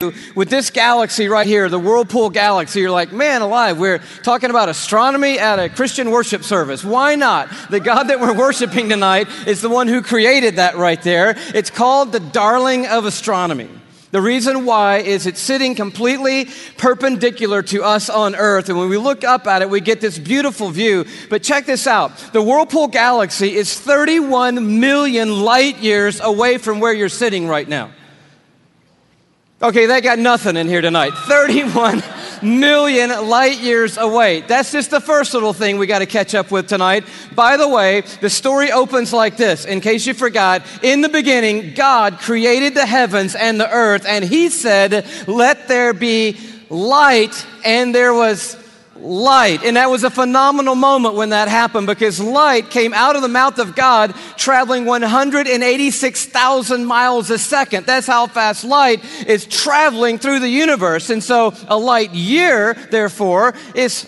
with this galaxy right here, the Whirlpool Galaxy. You're like, man alive, we're talking about astronomy at a Christian worship service. Why not? The God that we're worshiping tonight is the one who created that right there. It's called the darling of astronomy. The reason why is it's sitting completely perpendicular to us on Earth. And when we look up at it, we get this beautiful view. But check this out. The Whirlpool Galaxy is 31 million light years away from where you're sitting right now. Okay, they got nothing in here tonight. 31 million light years away. That's just the first little thing we got to catch up with tonight. By the way, the story opens like this. In case you forgot, in the beginning, God created the heavens and the earth, and He said, "Let there be light," and there was light. And that was a phenomenal moment when that happened, because light came out of the mouth of God traveling 186,000 miles a second. That's how fast light is traveling through the universe. And so a light year, therefore, is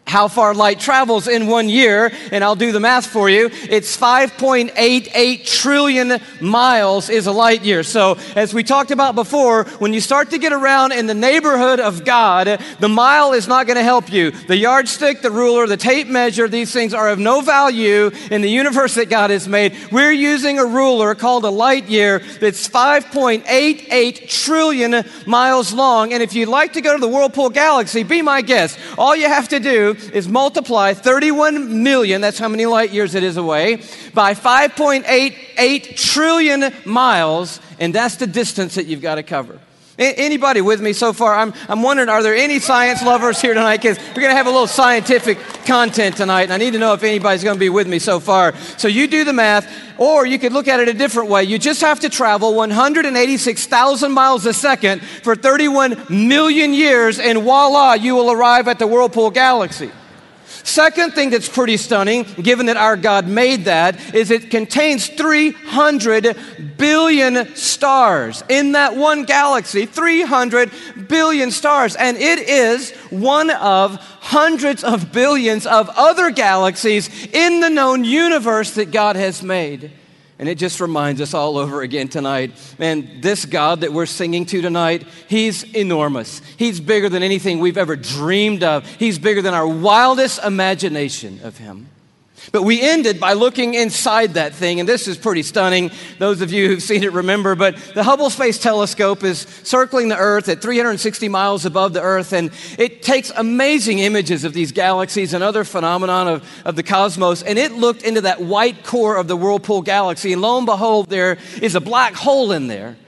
how far light travels in 1 year, and I'll do the math for you. It's 5.88 trillion miles is a light year. So as we talked about before, when you start to get around in the neighborhood of God, the mile is not going to help you. The yardstick, the ruler, the tape measure, these things are of no value in the universe that God has made. We're using a ruler called a light year that's 5.88 trillion miles long. And if you'd like to go to the Whirlpool Galaxy, be my guest. All you have to do is multiply 31 million, that's how many light years it is away, by 5.88 trillion miles, and that's the distance that you've got to cover. Anybody with me so far? I'm wondering, are there any science lovers here tonight? Because we're going to have a little scientific content tonight, and I need to know if anybody's going to be with me so far. So you do the math, or you could look at it a different way. You just have to travel 186,000 miles a second for 31 million years, and voila, you will arrive at the Whirlpool Galaxy. Second thing that's pretty stunning, given that our God made that, is it contains 300 billion stars. In that one galaxy, 300 billion stars. And it is one of hundreds of billions of other galaxies in the known universe that God has made. And it just reminds us all over again tonight, man, this God that we're singing to tonight, He's enormous. He's bigger than anything we've ever dreamed of. He's bigger than our wildest imagination of Him. But we ended by looking inside that thing, and this is pretty stunning. Those of you who've seen it remember, but the Hubble Space Telescope is circling the Earth at 360 miles above the Earth, and it takes amazing images of these galaxies and other phenomenon of the cosmos, and it looked into that white core of the Whirlpool Galaxy, and lo and behold, there is a black hole in there.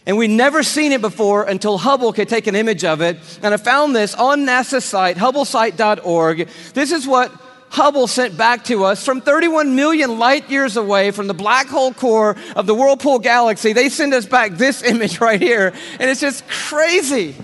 And we'd never seen it before until Hubble could take an image of it, and I found this on NASA's site, hubblesite.org. This is what Hubble sent back to us from 31 million light years away from the black hole core of the Whirlpool Galaxy. They send us back this image right here, and it's just crazy.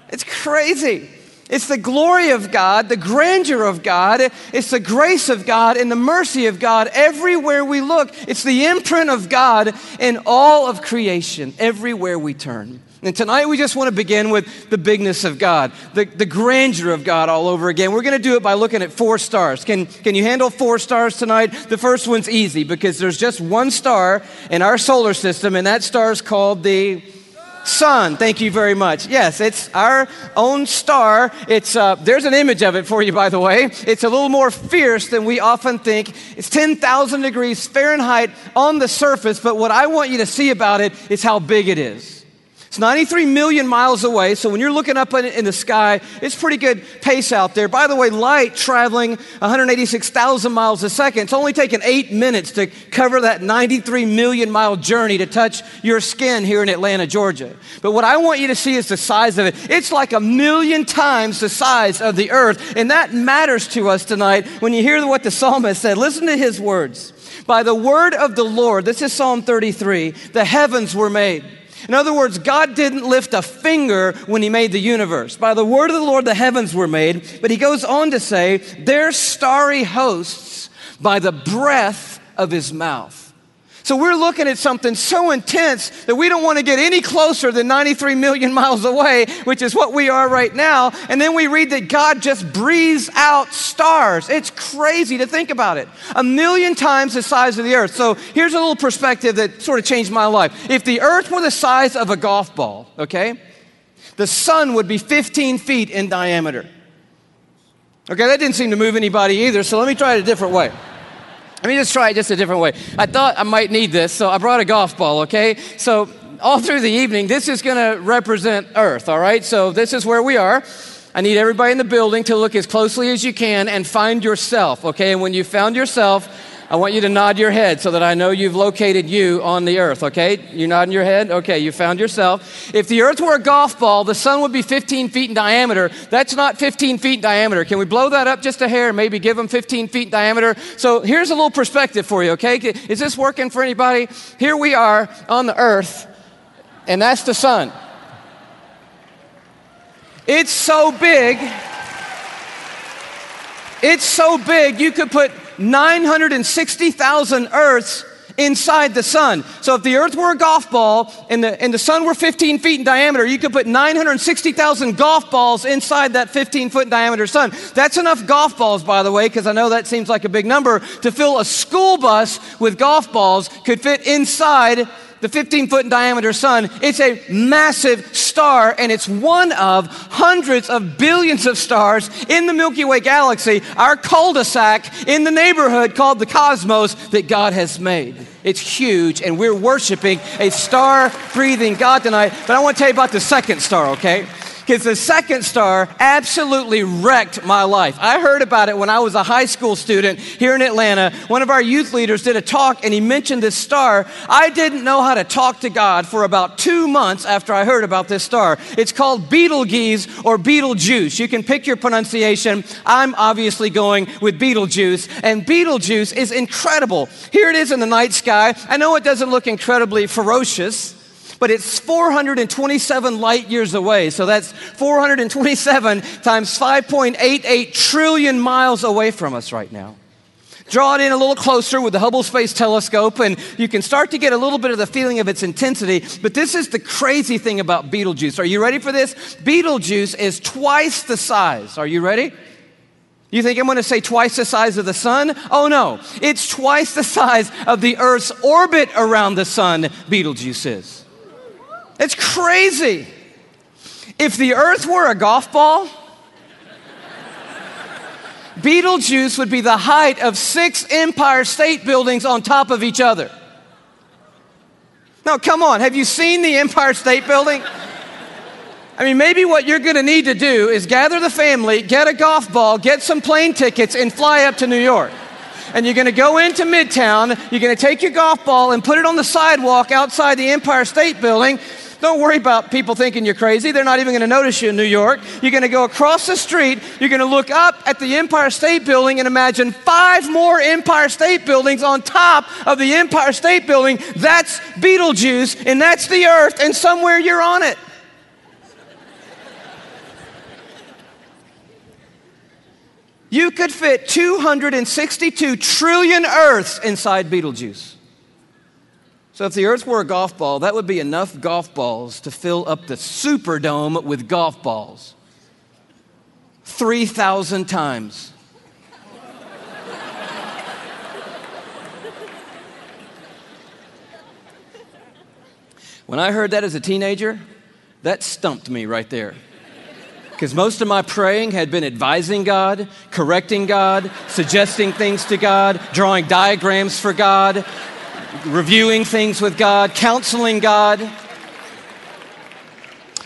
It's crazy. It's the glory of God, the grandeur of God. It's the grace of God and the mercy of God everywhere we look. It's the imprint of God in all of creation, everywhere we turn. And tonight we just want to begin with the bigness of God, the grandeur of God all over again. We're going to do it by looking at 4 stars. Can you handle 4 stars tonight? The first one's easy because there's just one star in our solar system, and that star is called the Sun. Thank you very much. Yes, it's our own star. It's there's an image of it for you, by the way. It's a little more fierce than we often think. It's 10,000 degrees Fahrenheit on the surface, but what I want you to see about it is how big it is. It's 93 million miles away, so when you're looking up in the sky, it's pretty good pace out there. By the way, light traveling 186,000 miles a second, it's only taken 8 minutes to cover that 93 million mile journey to touch your skin here in Atlanta, Georgia. But what I want you to see is the size of it. It's like 1,000,000 times the size of the earth, and that matters to us tonight when you hear what the psalmist said. Listen to his words. By the word of the Lord, this is Psalm 33, the heavens were made. In other words, God didn't lift a finger when He made the universe. By the word of the Lord, the heavens were made. But He goes on to say, their starry hosts by the breath of His mouth. So we're looking at something so intense that we don't want to get any closer than 93 million miles away, which is what we are right now. And then we read that God just breathes out stars. It's crazy to think about it. 1 million times the size of the earth. So here's a little perspective that sort of changed my life. If the earth were the size of a golf ball, okay, the sun would be 15 feet in diameter. Okay, that didn't seem to move anybody either, so let me try it a different way. Let me just try it just a different way. I thought I might need this, so I brought a golf ball, okay? So all through the evening, this is going to represent Earth, all right? So this is where we are. I need everybody in the building to look as closely as you can and find yourself, okay? And when you found yourself, I want you to nod your head so that I know you've located you on the earth, okay? You nodding your head? Okay, you found yourself. If the earth were a golf ball, the sun would be 15 feet in diameter. That's not 15 feet in diameter. Can we blow that up just a hair, maybe give them 15 feet in diameter? So here's a little perspective for you, okay? Is this working for anybody? Here we are on the earth, and that's the sun. It's so big. It's so big you could put 960,000 Earths inside the sun. So if the earth were a golf ball and the sun were 15 feet in diameter, you could put 960,000 golf balls inside that 15-foot in diameter sun. That's enough golf balls, by the way, because I know that seems like a big number, to fill a school bus with golf balls could fit inside the 15-foot in diameter sun. It's a massive star, and it's one of hundreds of billions of stars in the Milky Way galaxy, our cul-de-sac in the neighborhood called the cosmos that God has made. It's huge, and we're worshiping a star-breathing God tonight. But I want to tell you about the second star, okay? Because the second star absolutely wrecked my life. I heard about it when I was a high school student here in Atlanta. One of our youth leaders did a talk, and he mentioned this star. I didn't know how to talk to God for about 2 months after I heard about this star. It's called Betelgeuse or Betelgeuse. You can pick your pronunciation. I'm obviously going with Betelgeuse, and Betelgeuse is incredible. Here it is in the night sky. I know it doesn't look incredibly ferocious, but it's 427 light years away. So that's 427 times 5.88 trillion miles away from us right now. Draw it in a little closer with the Hubble Space Telescope, and you can start to get a little bit of the feeling of its intensity. But this is the crazy thing about Betelgeuse. Are you ready for this? Betelgeuse is twice the size. Are you ready? You think I'm going to say twice the size of the sun? Oh no, it's twice the size of the Earth's orbit around the sun, Betelgeuse is. It's crazy. If the earth were a golf ball, Betelgeuse would be the height of 6 Empire State Buildings on top of each other. Now, come on, have you seen the Empire State Building? I mean, maybe what you're going to need to do is gather the family, get a golf ball, get some plane tickets, and fly up to New York. And you're going to go into Midtown, you're going to take your golf ball and put it on the sidewalk outside the Empire State Building. Don't worry about people thinking you're crazy. They're not even going to notice you in New York. You're going to go across the street. You're going to look up at the Empire State Building and imagine 5 more Empire State Buildings on top of the Empire State Building. That's Betelgeuse, and that's the earth, and somewhere you're on it. You could fit 262 trillion Earths inside Betelgeuse. So if the earth were a golf ball, that would be enough golf balls to fill up the Superdome with golf balls. 3,000 times. When I heard that as a teenager, that stumped me right there. Because most of my praying had been advising God, correcting God, suggesting things to God, drawing diagrams for God, reviewing things with God, counseling God.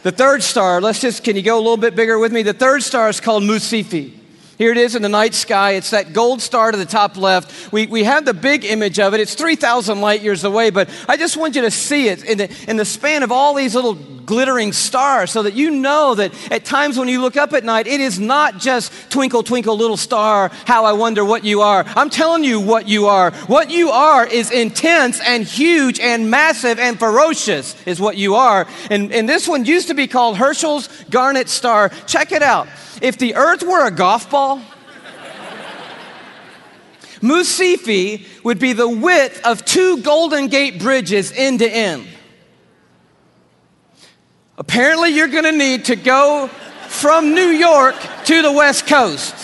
The third star, can you go a little bit bigger with me? The third star is called Musifi. Here it is in the night sky. It's that gold star to the top left. We have the big image of it. It's 3,000 light years away, but I just want you to see it in the span of all these little glittering stars so that you know that at times when you look up at night, it is not just twinkle, twinkle, little star, how I wonder what you are. I'm telling you what you are. What you are is intense and huge and massive and ferocious is what you are. And this one used to be called Herschel's Garnet Star. Check it out. If the earth were a golf ball, Musifi would be the width of 2 Golden Gate bridges end to end. Apparently, you're going to need to go from New York to the West Coast.